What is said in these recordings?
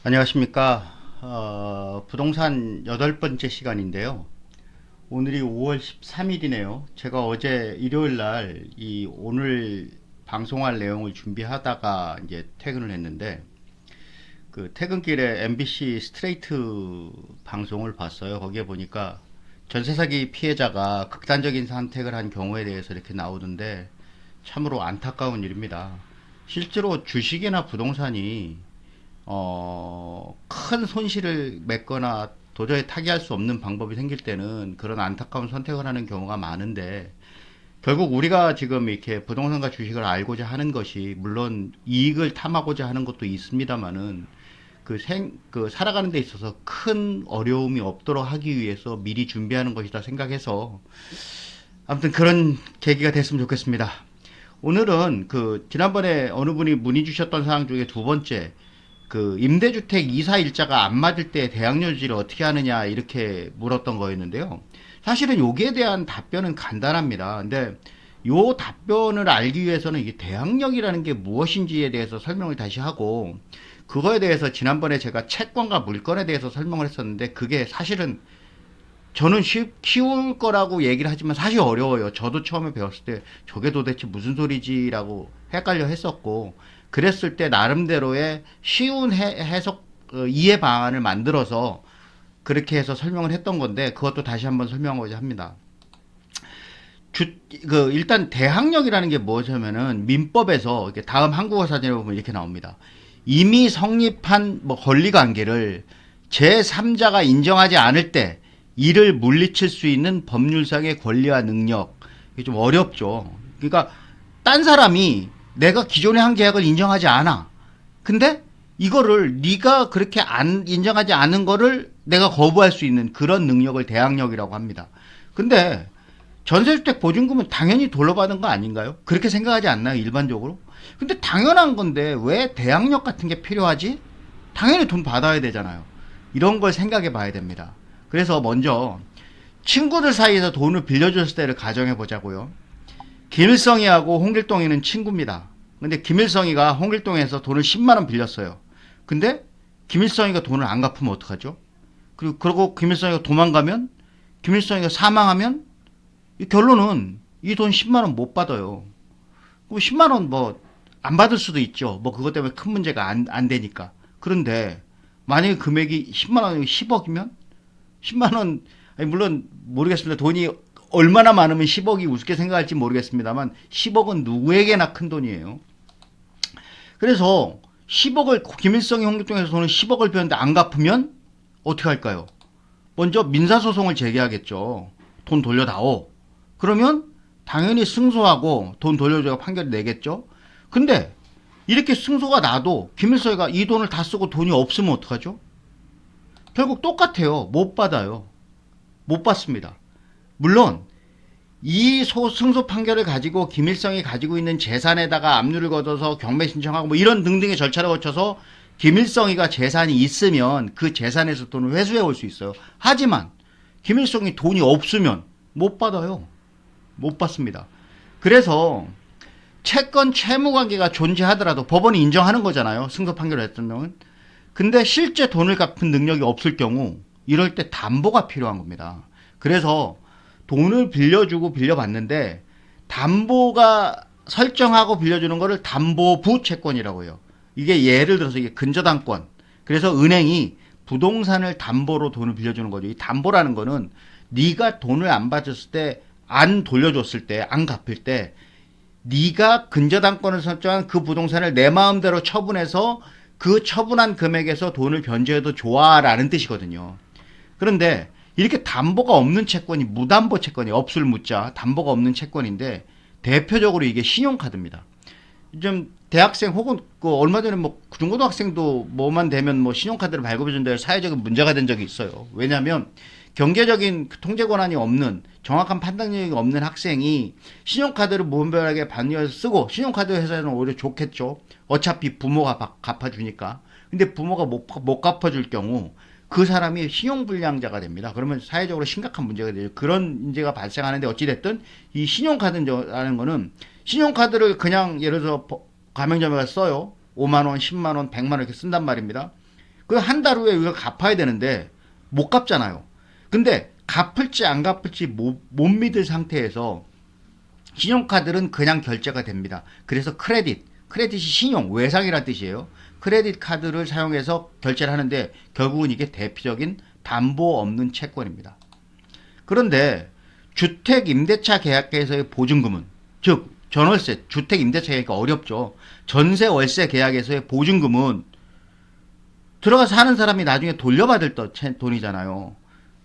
안녕하십니까. 부동산 8번째 시간인데요. 오늘이 5월 13일이네요. 제가 어제 일요일 날 오늘 방송할 내용을 준비하다가 이제 퇴근을 했는데, 그 퇴근길에 MBC 스트레이트 방송을 봤어요. 거기에 보니까 전세 사기 피해자가 극단적인 선택을 한 경우에 대해서 이렇게 나오는데 참으로 안타까운 일입니다. 실제로 주식이나 부동산이 큰 손실을 맺거나 도저히 타개할 수 없는 방법이 생길 때는 그런 안타까운 선택을 하는 경우가 많은데, 결국 우리가 지금 이렇게 부동산과 주식을 알고자 하는 것이 물론 이익을 탐하고자 하는 것도 있습니다만은 살아가는 데 있어서 큰 어려움이 없도록 하기 위해서 미리 준비하는 것이다 생각해서 아무튼 그런 계기가 됐으면 좋겠습니다. 오늘은 지난번에 어느 분이 문의 주셨던 사항 중에 두 번째, 임대주택 이사 일자가 안 맞을 때 대항력 유지를 어떻게 하느냐 이렇게 물었던 거였는데요. 사실은 여기에 대한 답변은 간단합니다. 근데 요 답변을 알기 위해서는 이게 대항력이라는 게 무엇인지에 대해서 설명을 다시 하고, 그거에 대해서 지난번에 제가 채권과 물건에 대해서 설명을 했었는데 그게 사실은 저는 쉬울 거라고 얘기를 하지만 사실 어려워요. 저도 처음에 배웠을 때 저게 도대체 무슨 소리지라고 헷갈려 했었고, 그랬을 때 나름대로의 쉬운 해석, 이해 방안을 만들어서 그렇게 해서 설명을 했던 건데, 그것도 다시 한번 설명하고자 합니다. 일단 대항력이라는 게 무엇이냐면은 민법에서 이렇게 다음 한국어 사전에 보면 이렇게 나옵니다. 이미 성립한 권리관계를 제3자가 인정하지 않을 때 이를 물리칠 수 있는 법률상의 권리와 능력. 이게 좀 어렵죠. 그러니까 딴 사람이 내가 기존에 한 계약을 인정하지 않아. 근데 이거를 네가 그렇게 안 인정하지 않은 거를 내가 거부할 수 있는 그런 능력을 대항력이라고 합니다. 근데 전세주택 보증금은 당연히 돌려받은 거 아닌가요? 그렇게 생각하지 않나요, 일반적으로? 근데 당연한 건데 왜 대항력 같은 게 필요하지? 당연히 돈 받아야 되잖아요. 이런 걸 생각해 봐야 됩니다. 그래서 먼저 친구들 사이에서 돈을 빌려줬을 때를 가정해 보자고요. 김일성이하고 홍길동이는 친구입니다. 근데 김일성이가 홍길동에서 돈을 10만 원 빌렸어요. 근데 김일성이가 돈을 안 갚으면 어떡하죠? 그리고 김일성이가 도망가면, 김일성이가 사망하면, 이 결론은 이 돈 10만 원 못 받아요. 그럼 10만 원 안 받을 수도 있죠. 그것 때문에 큰 문제가 안 되니까. 그런데 만약에 금액이 10만 원이 10억이면 10만 원, 아니 물론 모르겠습니다. 돈이 얼마나 많으면 10억이 우습게 생각할지 모르겠습니다만 10억은 누구에게나 큰 돈이에요. 그래서 10억을 김일성이 홍길동에서 돈을 10억을 빌렸는데 안 갚으면 어떻게 할까요? 먼저 민사소송을 제기하겠죠. 돈 돌려다오. 그러면 당연히 승소하고 돈 돌려줘야 판결을 내겠죠. 근데 이렇게 승소가 나도 김일성이가 이 돈을 다 쓰고 돈이 없으면 어떡하죠? 결국 똑같아요. 못 받아요. 못 받습니다. 물론 이 승소 판결을 가지고 김일성이 가지고 있는 재산에다가 압류를 걷어서 경매 신청하고 이런 등등의 절차를 거쳐서 김일성이가 재산이 있으면 그 재산에서 돈을 회수해 올 수 있어요. 하지만 김일성이 돈이 없으면 못 받아요. 못 받습니다. 그래서 채권 채무 관계가 존재하더라도 법원이 인정하는 거잖아요. 승소 판결을 했던 놈은. 근데 실제 돈을 갚은 능력이 없을 경우 이럴 때 담보가 필요한 겁니다. 그래서 돈을 빌려주고 빌려받는데 담보가 설정하고 빌려주는 거를 담보부 채권이라고 해요. 이게 예를 들어서 이게 근저당권. 그래서 은행이 부동산을 담보로 돈을 빌려주는 거죠. 이 담보라는 거는 네가 돈을 안 받았을 때, 안 돌려줬을 때, 안 갚을 때 네가 근저당권을 설정한 그 부동산을 내 마음대로 처분해서 그 처분한 금액에서 돈을 변제해도 좋아라는 뜻이거든요. 그런데 이렇게 담보가 없는 채권이 무담보 채권이 없을 무자 담보가 없는 채권인데 대표적으로 이게 신용카드입니다. 좀 대학생 혹은 얼마 전에 중고등학생도 뭐만 되면 신용카드를 발급해준다 사회적인 문제가 된 적이 있어요. 왜냐하면 경제적인 통제 권한이 없는, 정확한 판단력이 없는 학생이 신용카드를 무분별하게 반영해서 쓰고, 신용카드 회사에는 오히려 좋겠죠. 어차피 부모가 갚아주니까. 근데 부모가 못 갚아줄 경우 그 사람이 신용불량자가 됩니다. 그러면 사회적으로 심각한 문제가 되죠. 그런 문제가 발생하는데 어찌됐든 이 신용카드라는 거는 신용카드를 그냥 예를 들어서 가맹점에 가서 써요. 5만원, 10만원, 100만원 이렇게 쓴단 말입니다. 그 한 달 후에 이걸 갚아야 되는데 못 갚잖아요. 근데 갚을지 안 갚을지 못 믿을 상태에서 신용카드는 그냥 결제가 됩니다. 그래서 크레딧이 신용, 외상이라는 뜻이에요. 크레딧 카드를 사용해서 결제를 하는데 결국은 이게 대표적인 담보 없는 채권입니다. 그런데 주택 임대차 계약에서의 보증금은, 즉 전월세, 주택 임대차 계약이 어렵죠. 전세 월세 계약에서의 보증금은 들어가서 사는 사람이 나중에 돌려받을 돈이잖아요.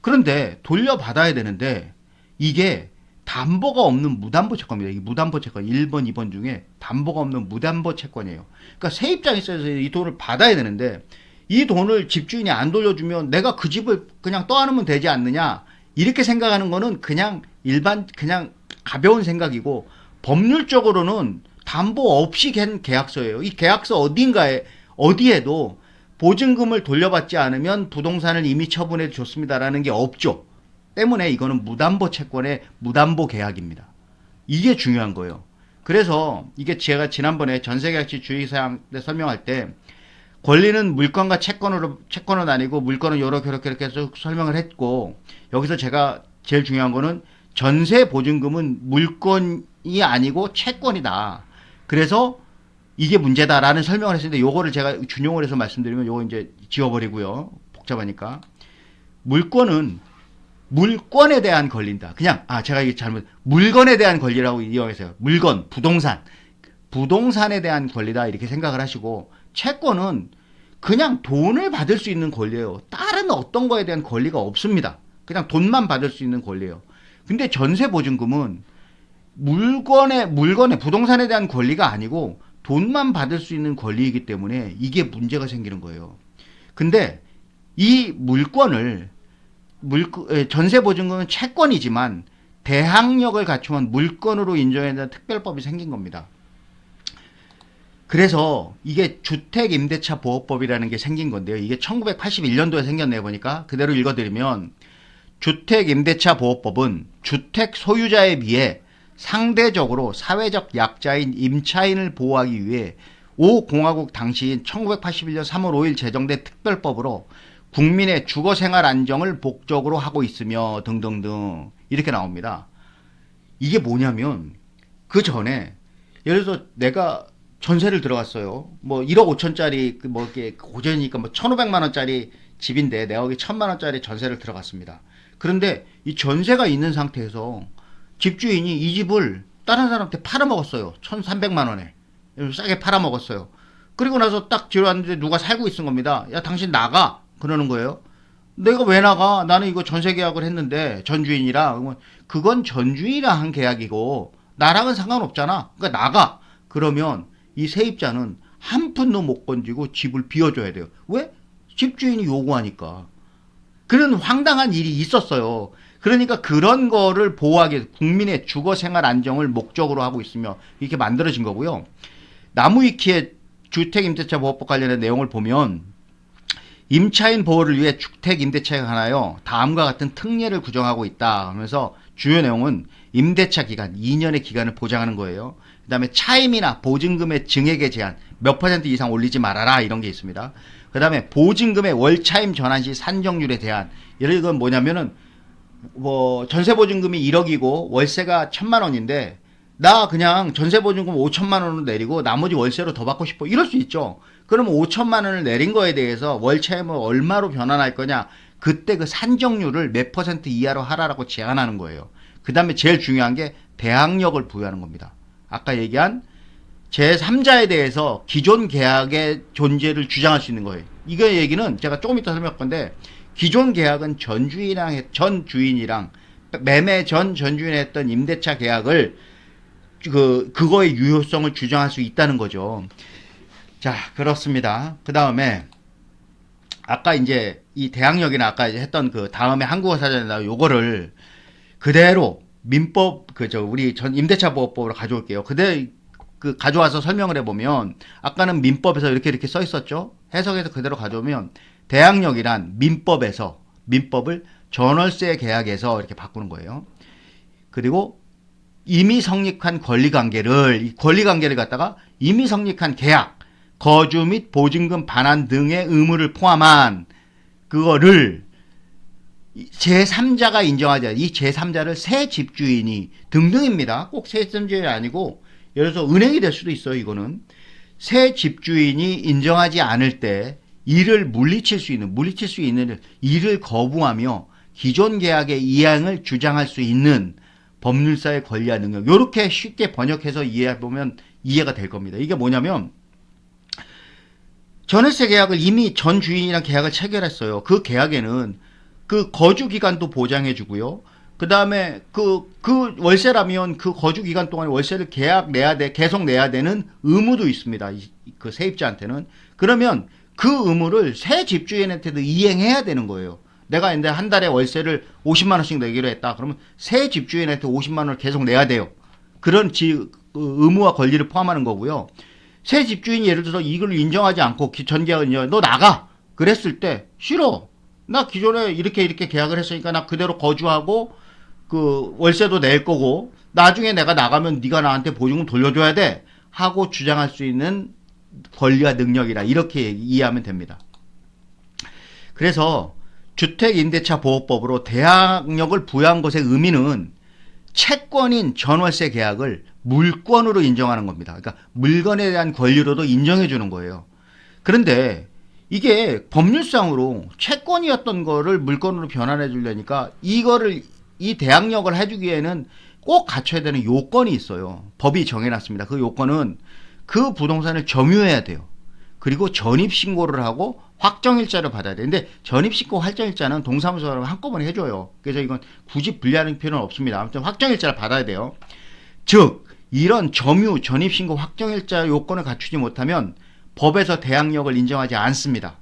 그런데 돌려받아야 되는데 이게 담보가 없는 무담보 채권입니다. 이 무담보 채권 1번, 2번 중에 담보가 없는 무담보 채권이에요. 그러니까 세입자 입장에서 이 돈을 받아야 되는데 이 돈을 집주인이 안 돌려주면 내가 그 집을 그냥 떠안으면 되지 않느냐, 이렇게 생각하는 거는 그냥 그냥 가벼운 생각이고, 법률적으로는 담보 없이 된 계약서예요. 이 계약서 어디에도 보증금을 돌려받지 않으면 부동산을 이미 처분해 줬습니다라는 게 없죠. 때문에 이거는 무담보 채권의 무담보 계약입니다. 이게 중요한 거예요. 그래서 이게 제가 지난번에 전세계약시 주의사항 때 설명할 때 권리는 물건과 채권으로 나뉘고 물건은 이렇게 해서 설명을 했고, 여기서 제가 제일 중요한 거는 전세 보증금은 물건이 아니고 채권이다. 그래서 이게 문제다라는 설명을 했는데 요거를 제가 준용을 해서 말씀드리면 요거 이제 지워버리고요. 복잡하니까. 물건에 대한 권리다. 그냥 제가 이게 물건에 대한 권리라고 이용해서요. 물건, 부동산에 대한 권리다 이렇게 생각을 하시고, 채권은 그냥 돈을 받을 수 있는 권리예요. 다른 어떤 거에 대한 권리가 없습니다. 그냥 돈만 받을 수 있는 권리예요. 근데 전세 보증금은 물건에 부동산에 대한 권리가 아니고 돈만 받을 수 있는 권리이기 때문에 이게 문제가 생기는 거예요. 근데 이 전세 보증금은 채권이지만 대항력을 갖추면 물건으로 인정해야 되는 특별법이 생긴 겁니다. 그래서 이게 주택임대차보호법이라는 게 생긴 건데요. 이게 1981년도에 생겼네 보니까. 그대로 읽어드리면, 주택임대차보호법은 주택 소유자에 비해 상대적으로 사회적 약자인 임차인을 보호하기 위해 5공화국 당시인 1981년 3월 5일 제정된 특별법으로 국민의 주거생활 안정을 목적으로 하고 있으며 등등등 이렇게 나옵니다. 이게 뭐냐면, 그 전에 예를 들어서 내가 전세를 들어갔어요. 뭐 1억 5천짜리 이렇게 고전이니까 1,500만 원짜리 집인데 내가 여기 1,000만 원짜리 전세를 들어갔습니다. 그런데 이 전세가 있는 상태에서 집주인이 이 집을 다른 사람한테 팔아먹었어요. 1,300만 원에 싸게 팔아먹었어요. 그리고 나서 딱 들어왔는데 누가 살고 있는 겁니다. 야, 당신 나가, 그러는 거예요. 내가 왜 나가? 나는 이거 전세 계약을 했는데 전주인이랑. 그건 전주인이랑 한 계약이고 나랑은 상관없잖아. 그러니까 나가. 그러면 이 세입자는 한 푼도 못 건지고 집을 비워줘야 돼요. 왜? 집주인이 요구하니까. 그런 황당한 일이 있었어요. 그러니까 그런 거를 보호하기 위해서 국민의 주거생활 안정을 목적으로 하고 있으며 이렇게 만들어진 거고요. 나무위키의 주택임대차보호법 관련된 내용을 보면, 임차인 보호를 위해 주택임대차에 관하여 다음과 같은 특례를 구정하고 있다 하면서 주요 내용은 임대차 기간 2년의 기간을 보장하는 거예요. 그 다음에 차임이나 보증금의 증액의 제한 몇 퍼센트 이상 올리지 말아라, 이런 게 있습니다. 그 다음에 보증금의 월차임 전환 시 산정률에 대한, 예를 들어 뭐냐면은 전세 보증금이 1억이고 월세가 1,000만 원인데 나 그냥 전세 보증금 5천만 원을 내리고 나머지 월세로 더 받고 싶어, 이럴 수 있죠. 그러면 5천만 원을 내린 거에 대해서 월차임을 얼마로 변환할 거냐, 그때 그 산정률을 몇 퍼센트 이하로 하라라고 제한하는 거예요. 그 다음에 제일 중요한 게 대항력을 부여하는 겁니다. 아까 얘기한 제3자에 대해서 기존 계약의 존재를 주장할 수 있는 거예요. 이거 얘기는 제가 조금 이따 설명할 건데, 기존 계약은 전 주인이랑 매매 전 주인이 했던 임대차 계약을 그거의 유효성을 주장할 수 있다는 거죠. 자, 그렇습니다. 그 다음에 아까 이제 이 대항력이나 아까 이제 했던 그 다음에 한국어 사전에다 요거를 그대로 민법 우리 전 임대차 보호법으로 가져올게요. 가져와서 설명을 해보면, 아까는 민법에서 이렇게 써 있었죠. 해석해서 그대로 가져오면 대항력이란 민법을 전월세 계약에서 이렇게 바꾸는 거예요. 그리고 이미 성립한 권리관계를 갖다가 이미 성립한 계약, 거주 및 보증금 반환 등의 의무를 포함한 그거를 제3자가 인정하지 않아요. 이 제3자를 새 집주인이 등등입니다. 꼭 새 집주인이 아니고 예를 들어서 은행이 될 수도 있어요. 이거는 새 집주인이 인정하지 않을 때 이를 물리칠 수 있는 이를 거부하며 기존 계약의 이행을 주장할 수 있는 법률사의 권리와 능력. 이렇게 쉽게 번역해서 이해해보면 이해가 될 겁니다. 이게 뭐냐면 전월세 계약을 이미 전 주인이랑 계약을 체결했어요. 그 계약에는 그 거주 기간도 보장해 주고요. 그 다음에 그 월세라면 그 거주 기간 동안 월세를 계속 내야 되는 의무도 있습니다. 그 세입자한테는. 그러면 그 의무를 새 집주인한테도 이행해야 되는 거예요. 내가 근데 한 달에 월세를 50만 원씩 내기로 했다. 그러면 새 집주인한테 50만 원을 계속 내야 돼요. 그런 의무와 권리를 포함하는 거고요. 새 집주인이 예를 들어서 이걸 인정하지 않고 전계약을 너 나가! 그랬을 때 싫어. 나 기존에 이렇게 계약을 했으니까 나 그대로 거주하고 그 월세도 낼 거고 나중에 내가 나가면 네가 나한테 보증금 돌려줘야 돼 하고 주장할 수 있는 권리와 능력이라 이렇게 이해하면 됩니다. 그래서 주택임대차보호법으로 대항력을 부여한 것의 의미는 채권인 전월세 계약을 물권으로 인정하는 겁니다. 그러니까 물건에 대한 권리로도 인정해 주는 거예요. 그런데 이게 법률상으로 채권이었던 거를 물건으로 변환해 주려니까 이 대항력을 해주기에는 꼭 갖춰야 되는 요건이 있어요. 법이 정해놨습니다. 그 요건은 그 부동산을 점유해야 돼요. 그리고 전입신고를 하고 확정일자를 받아야 돼. 근데 전입신고 확정일자는 동사무소가 한꺼번에 해줘요. 그래서 이건 굳이 분리하는 필요는 없습니다. 아무튼 확정일자를 받아야 돼요. 즉 이런 점유, 전입신고, 확정일자 요건을 갖추지 못하면 법에서 대항력을 인정하지 않습니다.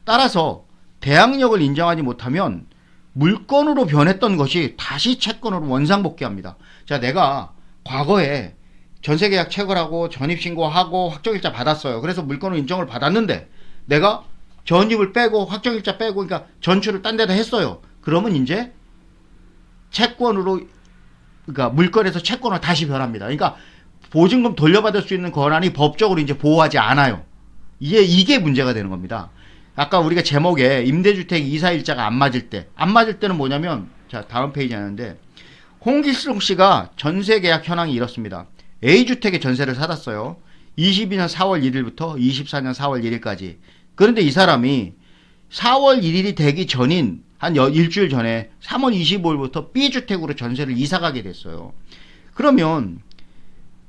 따라서 대항력을 인정하지 못하면 물건으로 변했던 것이 다시 채권으로 원상복귀합니다. 자, 내가 과거에 전세계약 체결하고 전입신고하고 확정일자 받았어요. 그래서 물건으로 인정을 받았는데 내가 전입을 빼고 확정일자 빼고 그러니까 전출을 딴 데다 했어요. 그러면 이제 채권으로 그러니까 물건에서 채권으로 다시 변합니다. 그러니까 보증금 돌려받을 수 있는 권한이 법적으로 이제 보호하지 않아요. 이게 문제가 되는 겁니다. 아까 우리가 제목에 임대주택 이사일자가 안 맞을 때는 뭐냐면 자 다음 페이지 하는데 홍길동 씨가 전세계약 현황이 이렇습니다. A주택에 전세를 살았어요. 22년 4월 1일부터 24년 4월 1일까지. 그런데 이 사람이 4월 1일이 되기 전인 한 일주일 전에 3월 25일부터 B주택으로 전세를 이사가게 됐어요. 그러면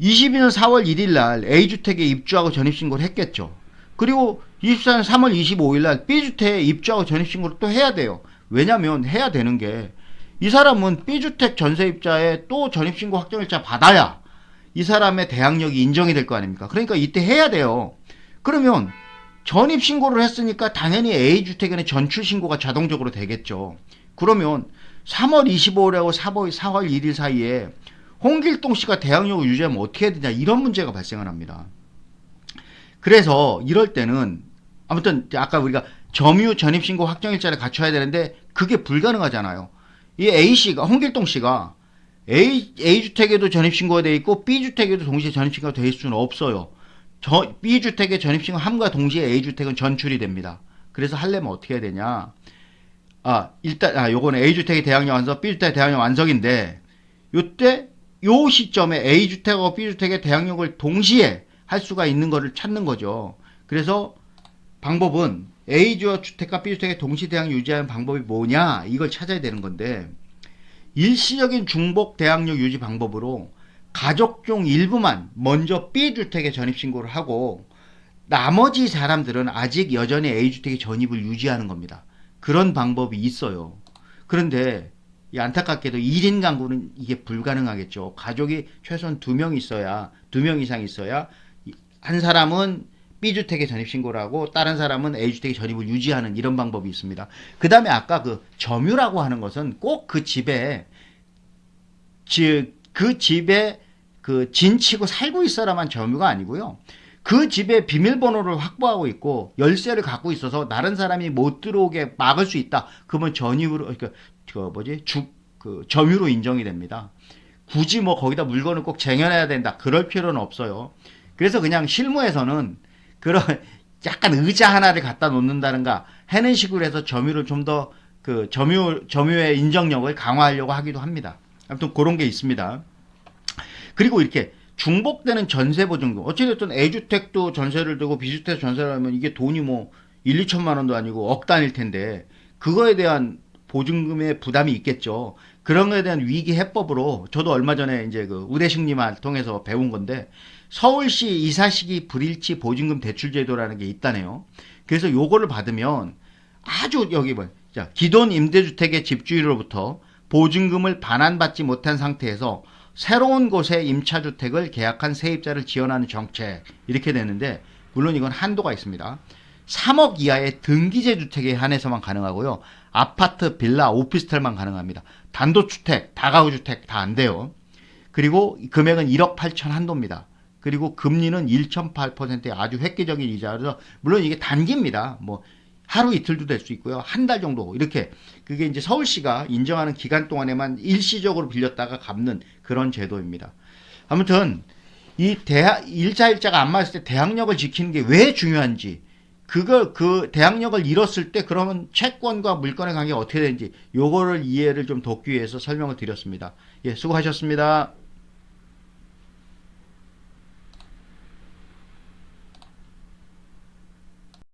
22년 4월 1일 날 A주택에 입주하고 전입신고를 했겠죠. 그리고 24년 3월 25일 날 B주택에 입주하고 전입신고를 또 해야 돼요. 왜냐면 해야 되는 게 이 사람은 B주택 전세입자에 또 전입신고 확정일자 받아야 이 사람의 대항력이 인정이 될 거 아닙니까? 그러니까 이때 해야 돼요. 그러면 전입신고를 했으니까 당연히 A주택에는 전출신고가 자동적으로 되겠죠. 그러면 3월 25일하고 4월 1일 사이에 홍길동 씨가 대항력을 유지하면 어떻게 해야 되냐 이런 문제가 발생을 합니다. 그래서 이럴 때는 아무튼 아까 우리가 점유 전입신고 확정일자를 갖춰야 되는데 그게 불가능하잖아요. 이 A씨가 홍길동 씨가 A주택에도 전입신고가 되어 있고 B주택에도 동시에 전입신고가 되어 있을 수는 없어요. B주택의 전입신고함과 동시에 A주택은 전출이 됩니다. 그래서 하려면 어떻게 해야 되냐. 요거는 A주택의 대항력 완성, B주택의 대항력 완성인데 요때 요 시점에 A주택하고 B주택의 대항력을 동시에 할 수가 있는 거를 찾는 거죠. 그래서 방법은 A주택과 B주택의 동시 대항력 유지하는 방법이 뭐냐 이걸 찾아야 되는 건데 일시적인 중복 대항력 유지 방법으로 가족 중 일부만 먼저 B주택에 전입신고를 하고 나머지 사람들은 아직 여전히 A주택에 전입을 유지하는 겁니다. 그런 방법이 있어요. 그런데 안타깝게도 1인 가구는 이게 불가능하겠죠. 가족이 최소한 2명 이상 있어야 한 사람은 B주택에 전입신고를 하고 다른 사람은 A주택에 전입을 유지하는 이런 방법이 있습니다. 그 다음에 아까 그 점유라고 하는 것은 꼭 그 집에 진치고 살고 있어야만 점유가 아니고요. 그 집에 비밀번호를 확보하고 있고 열쇠를 갖고 있어서 다른 사람이 못 들어오게 막을 수 있다. 그러면 점유로 인정이 됩니다. 굳이 뭐 거기다 물건을 꼭 쟁여놔야 된다. 그럴 필요는 없어요. 그래서 그냥 실무에서는 그런 약간 의자 하나를 갖다 놓는다든가 하는 식으로 해서 점유를 좀 더 그 점유의 인정력을 강화하려고 하기도 합니다. 아무튼 그런 게 있습니다. 그리고 이렇게 중복되는 전세보증금. 어찌됐든 A주택도 전세를 두고 B주택 전세를 하면 이게 돈이 뭐 1, 2천만 원도 아니고 억 단일 텐데 그거에 대한 보증금의 부담이 있겠죠. 그런 거에 대한 위기 해법으로 저도 얼마 전에 이제 그 우대식님을 통해서 배운 건데 서울시 이사시기 불일치 보증금 대출 제도라는 게 있다네요. 그래서 요거를 받으면 아주 여기 뭐 자, 기존 임대주택의 집주인으로부터 보증금을 반환받지 못한 상태에서 새로운 곳에 임차주택을 계약한 세입자를 지원하는 정책 이렇게 되는데 물론 이건 한도가 있습니다. 3억 이하의 등기제 주택에 한해서만 가능하고요. 아파트, 빌라, 오피스텔만 가능합니다. 단독주택, 다가구주택 다 안 돼요. 그리고 금액은 1억 8천 한도입니다. 그리고 금리는 1.8%의 아주 획기적인 이자라서 물론 이게 단기입니다. 뭐 하루 이틀도 될 수 있고요. 한 달 정도 이렇게 그게 이제 서울시가 인정하는 기간 동안에만 일시적으로 빌렸다가 갚는 그런 제도입니다. 아무튼 이 일자가 안 맞을 때 대항력을 지키는 게 왜 중요한지 그걸 그 대항력을 잃었을 때 그러면 채권과 물건의 관계가 어떻게 되는지 요거를 이해를 좀 돕기 위해서 설명을 드렸습니다. 예, 수고하셨습니다.